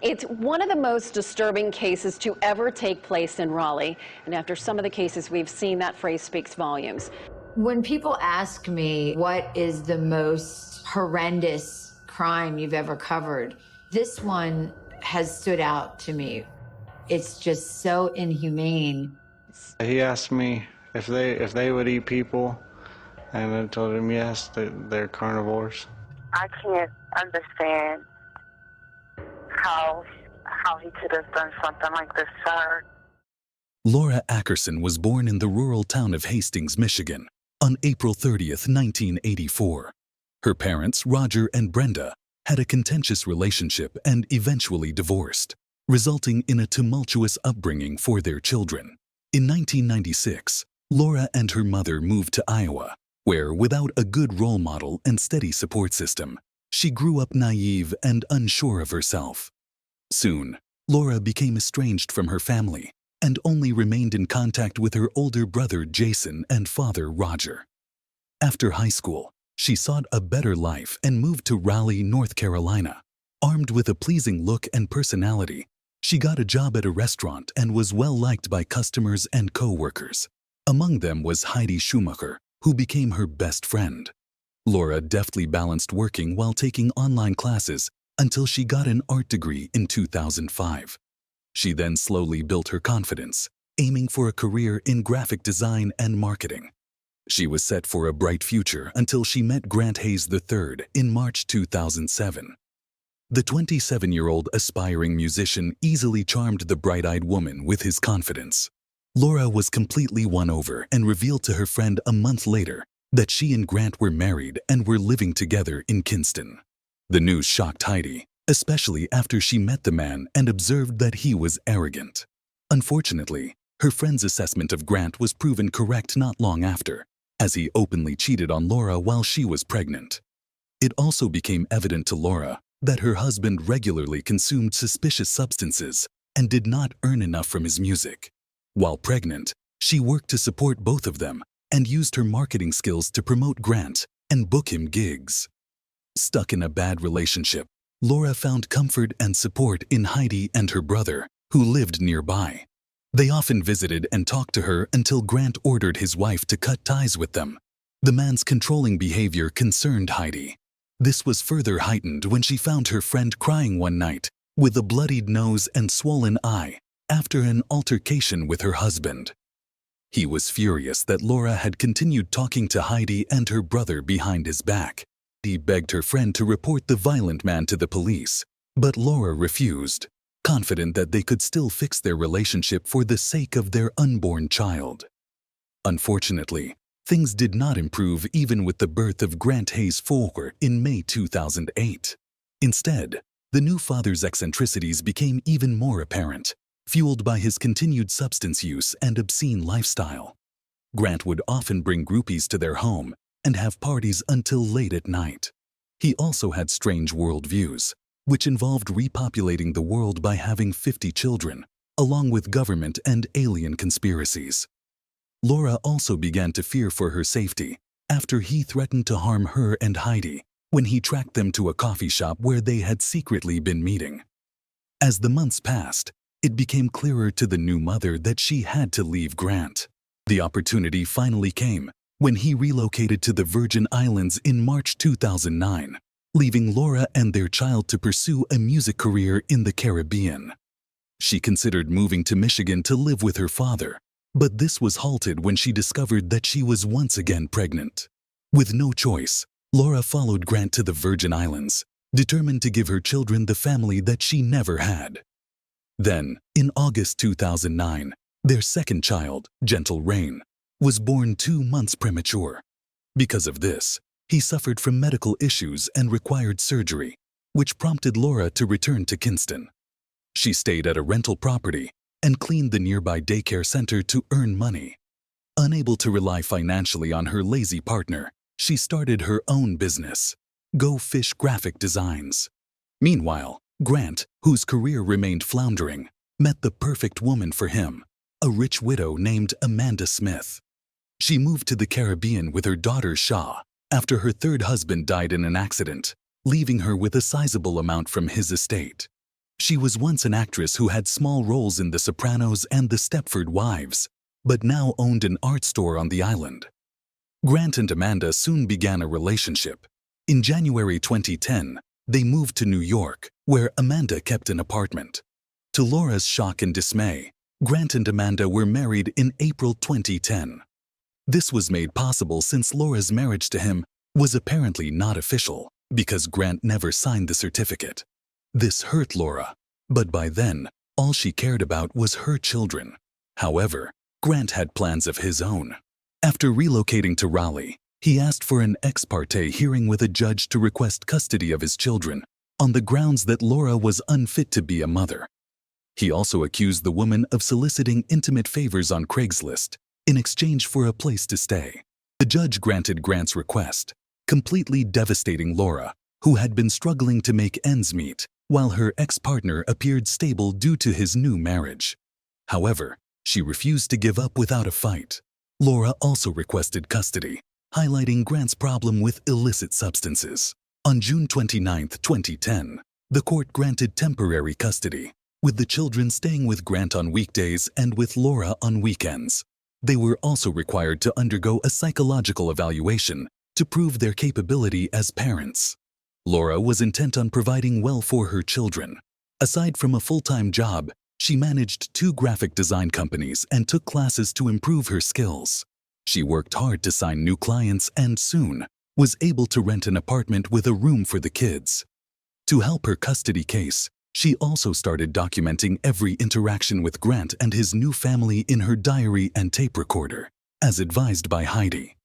It's one of the most disturbing cases to ever take place in Raleigh. And after some of the cases we've seen, that phrase speaks volumes. When people ask me what is the most horrendous crime you've ever covered, this one has stood out to me. It's just so inhumane. He asked me if they would eat people, and I told him yes, they're carnivores. I can't understand how he could have done something like this, sir. Laura Ackerson was born in the rural town of Hastings, Michigan, on April 30th, 1984. Her parents, Roger and Brenda, had a contentious relationship and eventually divorced, resulting in a tumultuous upbringing for their children. In 1996, Laura and her mother moved to Iowa, where, without a good role model and steady support system, she grew up naive and unsure of herself. Soon, Laura became estranged from her family and only remained in contact with her older brother Jason and father Roger. After high school, she sought a better life and moved to Raleigh, North Carolina. Armed with a pleasing look and personality, she got a job at a restaurant and was well liked by customers and co-workers. Among them was Heidi Schumacher, who became her best friend. Laura deftly balanced working while taking online classes until she got an art degree in 2005. She then slowly built her confidence, aiming for a career in graphic design and marketing. She was set for a bright future until she met Grant Hayes III in March 2007. The 27-year-old aspiring musician easily charmed the bright-eyed woman with his confidence. Laura was completely won over and revealed to her friend a month later that she and Grant were married and were living together in Kinston. The news shocked Heidi, especially after she met the man and observed that he was arrogant. Unfortunately, her friend's assessment of Grant was proven correct not long after, as he openly cheated on Laura while she was pregnant. It also became evident to Laura that her husband regularly consumed suspicious substances and did not earn enough from his music. While pregnant, she worked to support both of them and used her marketing skills to promote Grant and book him gigs. Stuck in a bad relationship, Laura found comfort and support in Heidi and her brother, who lived nearby. They often visited and talked to her until Grant ordered his wife to cut ties with them. The man's controlling behavior concerned Heidi. This was further heightened when she found her friend crying one night with a bloodied nose and swollen eye after an altercation with her husband. He was furious that Laura had continued talking to Heidi and her brother behind his back. He begged her friend to report the violent man to the police, but Laura refused, confident that they could still fix their relationship for the sake of their unborn child. Unfortunately, things did not improve even with the birth of Grant Hayes IV in May 2008. Instead, the new father's eccentricities became even more apparent, fueled by his continued substance use and obscene lifestyle. Grant would often bring groupies to their home and have parties until late at night. He also had strange worldviews, which involved repopulating the world by having 50 children, along with government and alien conspiracies. Laura also began to fear for her safety after he threatened to harm her and Heidi when he tracked them to a coffee shop where they had secretly been meeting. As the months passed, it became clearer to the new mother that she had to leave Grant. The opportunity finally came when he relocated to the Virgin Islands in March 2009, leaving Laura and their child to pursue a music career in the Caribbean. She considered moving to Michigan to live with her father, but this was halted when she discovered that she was once again pregnant. With no choice, Laura followed Grant to the Virgin Islands, determined to give her children the family that she never had. Then, in August 2009, their second child, Gentle Rain, was born 2 months premature. Because of this, he suffered from medical issues and required surgery, which prompted Laura to return to Kinston. She stayed at a rental property and cleaned the nearby daycare center to earn money. Unable to rely financially on her lazy partner, she started her own business, Go Fish Graphic Designs. Meanwhile, Grant, whose career remained floundering, met the perfect woman for him, a rich widow named Amanda Smith. She moved to the Caribbean with her daughter Shaw after her third husband died in an accident, leaving her with a sizable amount from his estate. She was once an actress who had small roles in The Sopranos and The Stepford Wives, but now owned an art store on the island. Grant and Amanda soon began a relationship. In January 2010, they moved to New York, where Amanda kept an apartment. To Laura's shock and dismay, Grant and Amanda were married in April 2010. This was made possible since Laura's marriage to him was apparently not official, because Grant never signed the certificate. This hurt Laura, but by then, all she cared about was her children. However, Grant had plans of his own. After relocating to Raleigh, he asked for an ex parte hearing with a judge to request custody of his children on the grounds that Laura was unfit to be a mother. He also accused the woman of soliciting intimate favors on Craigslist in exchange for a place to stay. The judge granted Grant's request, completely devastating Laura, who had been struggling to make ends meet, while her ex-partner appeared stable due to his new marriage. However, she refused to give up without a fight. Laura also requested custody, highlighting Grant's problem with illicit substances. On June 29, 2010, the court granted temporary custody, with the children staying with Grant on weekdays and with Laura on weekends. They were also required to undergo a psychological evaluation to prove their capability as parents. Laura was intent on providing well for her children. Aside from a full-time job, she managed 2 graphic design companies and took classes to improve her skills. She worked hard to sign new clients and soon was able to rent an apartment with a room for the kids. To help her custody case, she also started documenting every interaction with Grant and his new family in her diary and tape recorder, as advised by Heidi.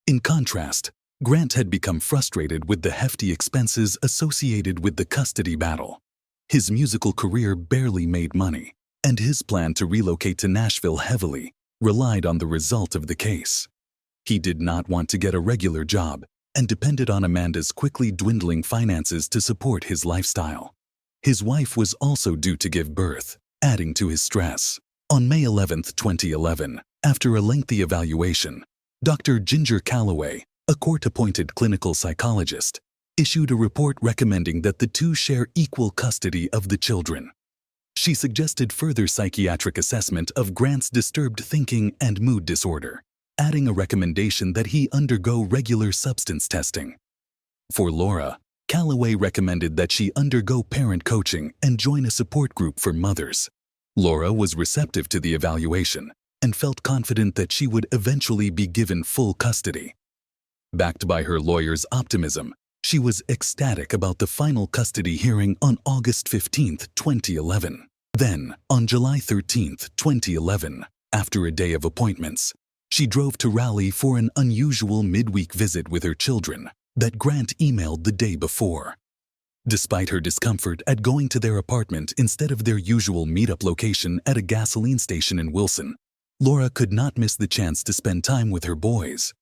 In contrast, Grant had become frustrated with the hefty expenses associated with the custody battle. His musical career barely made money, and his plan to relocate to Nashville heavily relied on the result of the case. He did not want to get a regular job and depended on Amanda's quickly dwindling finances to support his lifestyle. His wife was also due to give birth, adding to his stress. On May 11, 2011, after a lengthy evaluation, Dr. Ginger Calloway, a court-appointed clinical psychologist, issued a report recommending that the two share equal custody of the children. She suggested further psychiatric assessment of Grant's disturbed thinking and mood disorder, adding a recommendation that he undergo regular substance testing. For Laura, Calloway recommended that she undergo parent coaching and join a support group for mothers. Laura was receptive to the evaluation and felt confident that she would eventually be given full custody. Backed by her lawyer's optimism, she was ecstatic about the final custody hearing on August 15, 2011. Then, on July 13, 2011, after a day of appointments, she drove to Raleigh for an unusual midweek visit with her children that Grant emailed the day before. Despite her discomfort at going to their apartment instead of their usual meetup location at a gasoline station in Wilson, Laura could not miss the chance to spend time with her boys.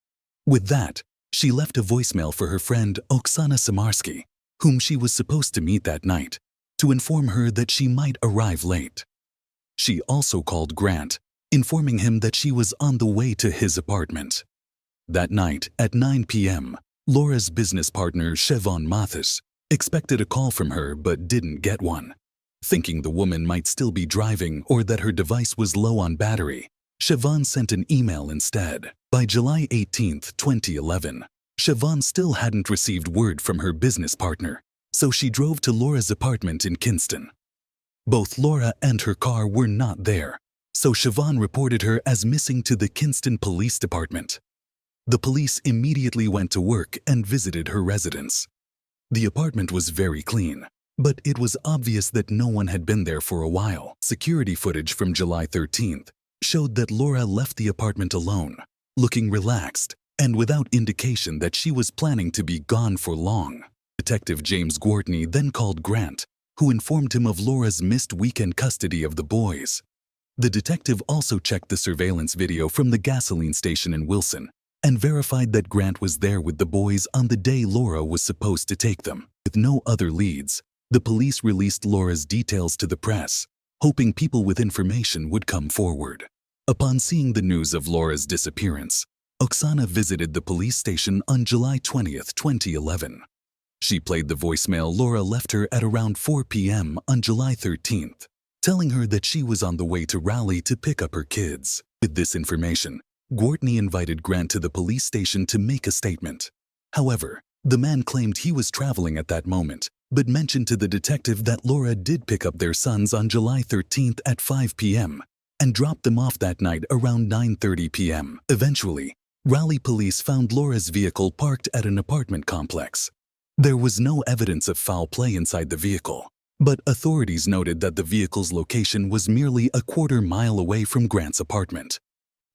With that, she left a voicemail for her friend Oksana Samarsky, whom she was supposed to meet that night, to inform her that she might arrive late. She also called Grant, informing him that she was on the way to his apartment. That night, at 9 p.m., Laura's business partner, Siobhan Mathis, expected a call from her but didn't get one. Thinking the woman might still be driving or that her device was low on battery, Siobhan sent an email instead. By July 18, 2011, Siobhan still hadn't received word from her business partner, so she drove to Laura's apartment in Kinston. Both Laura and her car were not there, so Siobhan reported her as missing to the Kinston Police Department. The police immediately went to work and visited her residence. The apartment was very clean, but it was obvious that no one had been there for a while. Security footage from July 13th showed that Laura left the apartment alone, looking relaxed and without indication that she was planning to be gone for long. Detective James Gwartney then called Grant, who informed him of Laura's missed weekend custody of the boys. The detective also checked the surveillance video from the gasoline station in Wilson and verified that Grant was there with the boys on the day Laura was supposed to take them. With no other leads, the police released Laura's details to the press, hoping people with information would come forward. Upon seeing the news of Laura's disappearance, Oksana visited the police station on July 20, 2011. She played the voicemail Laura left her at around 4 p.m. on July 13th, telling her that she was on the way to Raleigh to pick up her kids. With this information, Gwartney invited Grant to the police station to make a statement. However, the man claimed he was traveling at that moment, but mentioned to the detective that Laura did pick up their sons on July 13th at 5 p.m. and dropped them off that night around 9:30 p.m. Eventually, Raleigh police found Laura's vehicle parked at an apartment complex. There was no evidence of foul play inside the vehicle, but authorities noted that the vehicle's location was merely a quarter-mile away from Grant's apartment.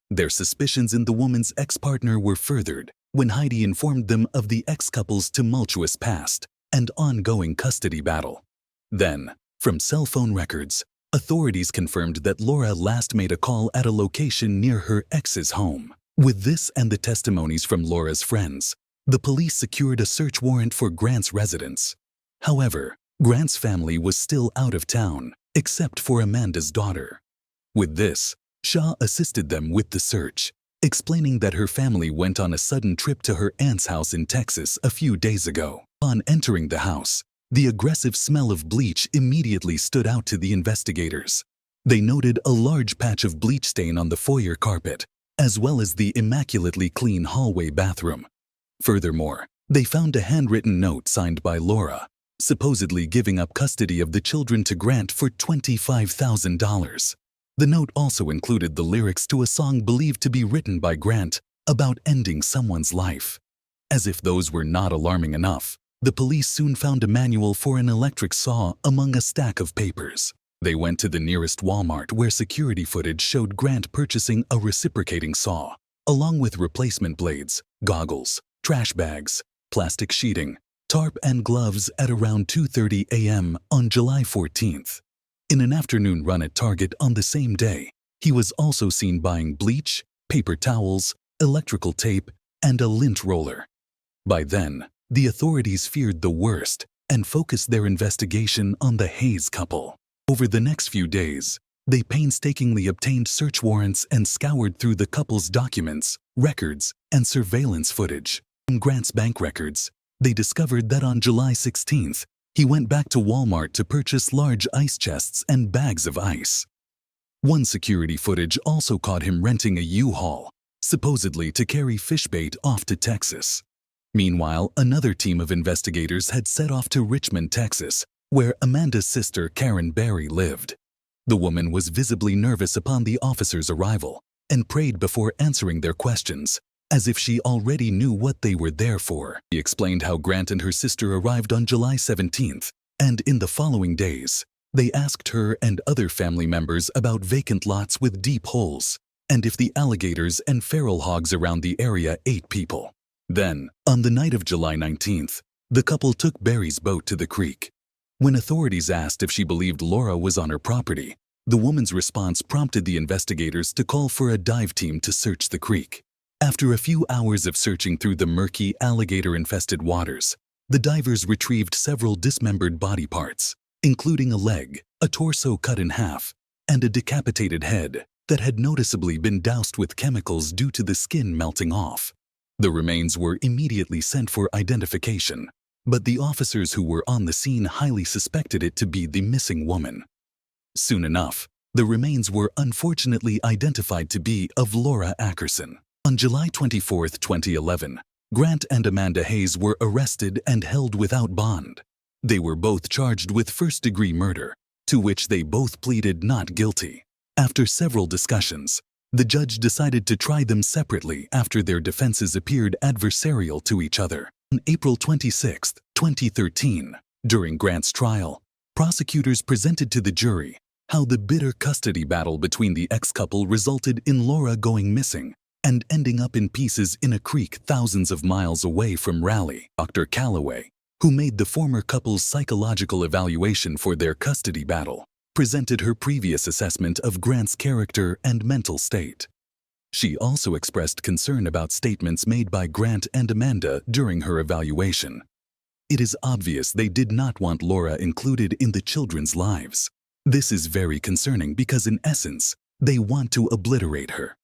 Their suspicions in the woman's ex-partner were furthered when Heidi informed them of the ex-couple's tumultuous past and ongoing custody battle. Then, from cell phone records, authorities confirmed that Laura last made a call at a location near her ex's home. With this and the testimonies from Laura's friends, the police secured a search warrant for Grant's residence. However, Grant's family was still out of town, except for Amanda's daughter. With this, Shaw assisted them with the search, explaining that her family went on a sudden trip to her aunt's house in Texas a few days ago. On entering the house, the aggressive smell of bleach immediately stood out to the investigators. They noted a large patch of bleach stain on the foyer carpet, as well as the immaculately clean hallway bathroom. Furthermore, they found a handwritten note signed by Laura, supposedly giving up custody of the children to Grant for $25,000. The note also included the lyrics to a song believed to be written by Grant about ending someone's life. As if those were not alarming enough, the police soon found a manual for an electric saw among a stack of papers. They went to the nearest Walmart where security footage showed Grant purchasing a reciprocating saw, along with replacement blades, goggles, trash bags, plastic sheeting, tarp and gloves at around 2:30 a.m. on July 14th. In an afternoon run at Target on the same day, he was also seen buying bleach, paper towels, electrical tape, and a lint roller. By then, the authorities feared the worst and focused their investigation on the Hayes couple. Over the next few days, they painstakingly obtained search warrants and scoured through the couple's documents, records, and surveillance footage. From Grant's bank records, they discovered that on July 16th, he went back to Walmart to purchase large ice chests and bags of ice. One security footage also caught him renting a U-Haul, supposedly to carry fish bait off to Texas. Meanwhile, another team of investigators had set off to Richmond, Texas, where Amanda's sister Karen Barry lived. The woman was visibly nervous upon the officers' arrival and prayed before answering their questions, as if she already knew what they were there for. She explained how Grant and her sister arrived on July 17th, and in the following days, they asked her and other family members about vacant lots with deep holes, and if the alligators and feral hogs around the area ate people. Then, on the night of July 19th, the couple took Barry's boat to the creek. When authorities asked if she believed Laura was on her property, the woman's response prompted the investigators to call for a dive team to search the creek. After a few hours of searching through the murky, alligator-infested waters, the divers retrieved several dismembered body parts, including a leg, a torso cut in half, and a decapitated head that had noticeably been doused with chemicals due to the skin melting off. The remains were immediately sent for identification, but the officers who were on the scene highly suspected it to be the missing woman. Soon enough, the remains were unfortunately identified to be of Laura Ackerson. On July 24, 2011, Grant and Amanda Hayes were arrested and held without bond. They were both charged with first-degree murder, to which they both pleaded not guilty. After several discussions, the judge decided to try them separately after their defenses appeared adversarial to each other. On April 26, 2013, during Grant's trial, prosecutors presented to the jury how the bitter custody battle between the ex-couple resulted in Laura going missing and ending up in pieces in a creek thousands of miles away from Raleigh. Dr. Calloway, who made the former couple's psychological evaluation for their custody battle, presented her previous assessment of Grant's character and mental state. She also expressed concern about statements made by Grant and Amanda during her evaluation. It is obvious they did not want Laura included in the children's lives. This is very concerning because in essence, they want to obliterate her.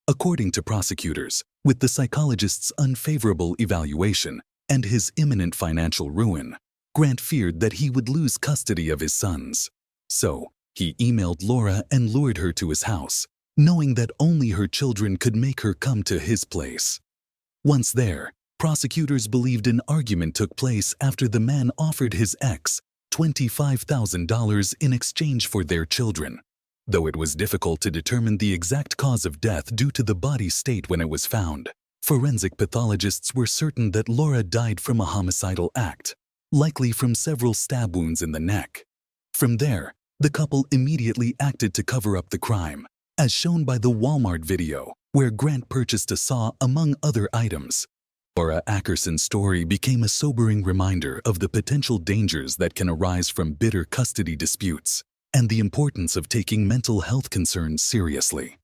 According to prosecutors, with the psychologist's unfavorable evaluation, and his imminent financial ruin, Grant feared that he would lose custody of his sons. So, he emailed Laura and lured her to his house, knowing that only her children could make her come to his place. Once there, prosecutors believed an argument took place after the man offered his ex $25,000 in exchange for their children. Though it was difficult to determine the exact cause of death due to the body's state when it was found, forensic pathologists were certain that Laura died from a homicidal act, likely from several stab wounds in the neck. From there, the couple immediately acted to cover up the crime, as shown by the Walmart video, where Grant purchased a saw among other items. Laura Ackerson's story became a sobering reminder of the potential dangers that can arise from bitter custody disputes and the importance of taking mental health concerns seriously.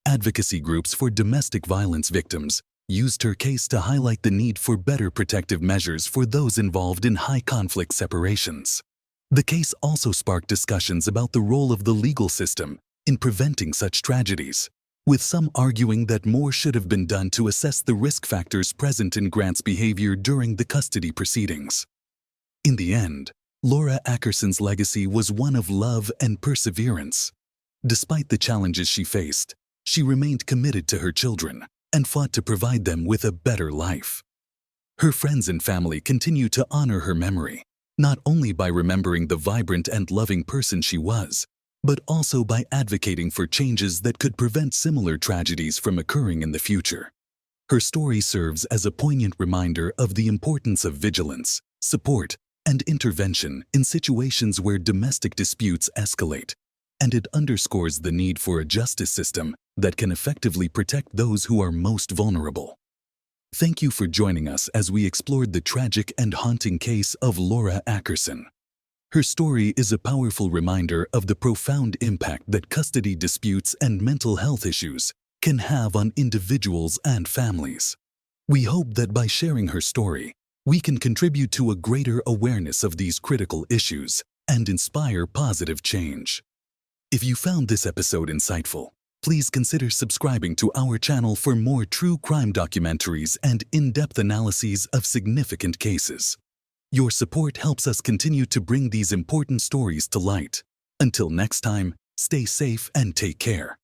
Advocacy groups for domestic violence victims used her case to highlight the need for better protective measures for those involved in high-conflict separations. The case also sparked discussions about the role of the legal system in preventing such tragedies, with some arguing that more should have been done to assess the risk factors present in Grant's behavior during the custody proceedings. In the end, Laura Ackerson's legacy was one of love and perseverance. Despite the challenges she faced, she remained committed to her children and fought to provide them with a better life. Her friends and family continue to honor her memory, not only by remembering the vibrant and loving person she was, but also by advocating for changes that could prevent similar tragedies from occurring in the future. Her story serves as a poignant reminder of the importance of vigilance, support, and intervention in situations where domestic disputes escalate, and it underscores the need for a justice system that can effectively protect those who are most vulnerable. Thank you for joining us as we explored the tragic and haunting case of Laura Ackerson. Her story is a powerful reminder of the profound impact that custody disputes and mental health issues can have on individuals and families. We hope that by sharing her story, we can contribute to a greater awareness of these critical issues and inspire positive change. If you found this episode insightful, please consider subscribing to our channel for more true crime documentaries and in-depth analyses of significant cases. Your support helps us continue to bring these important stories to light. Until next time, stay safe and take care.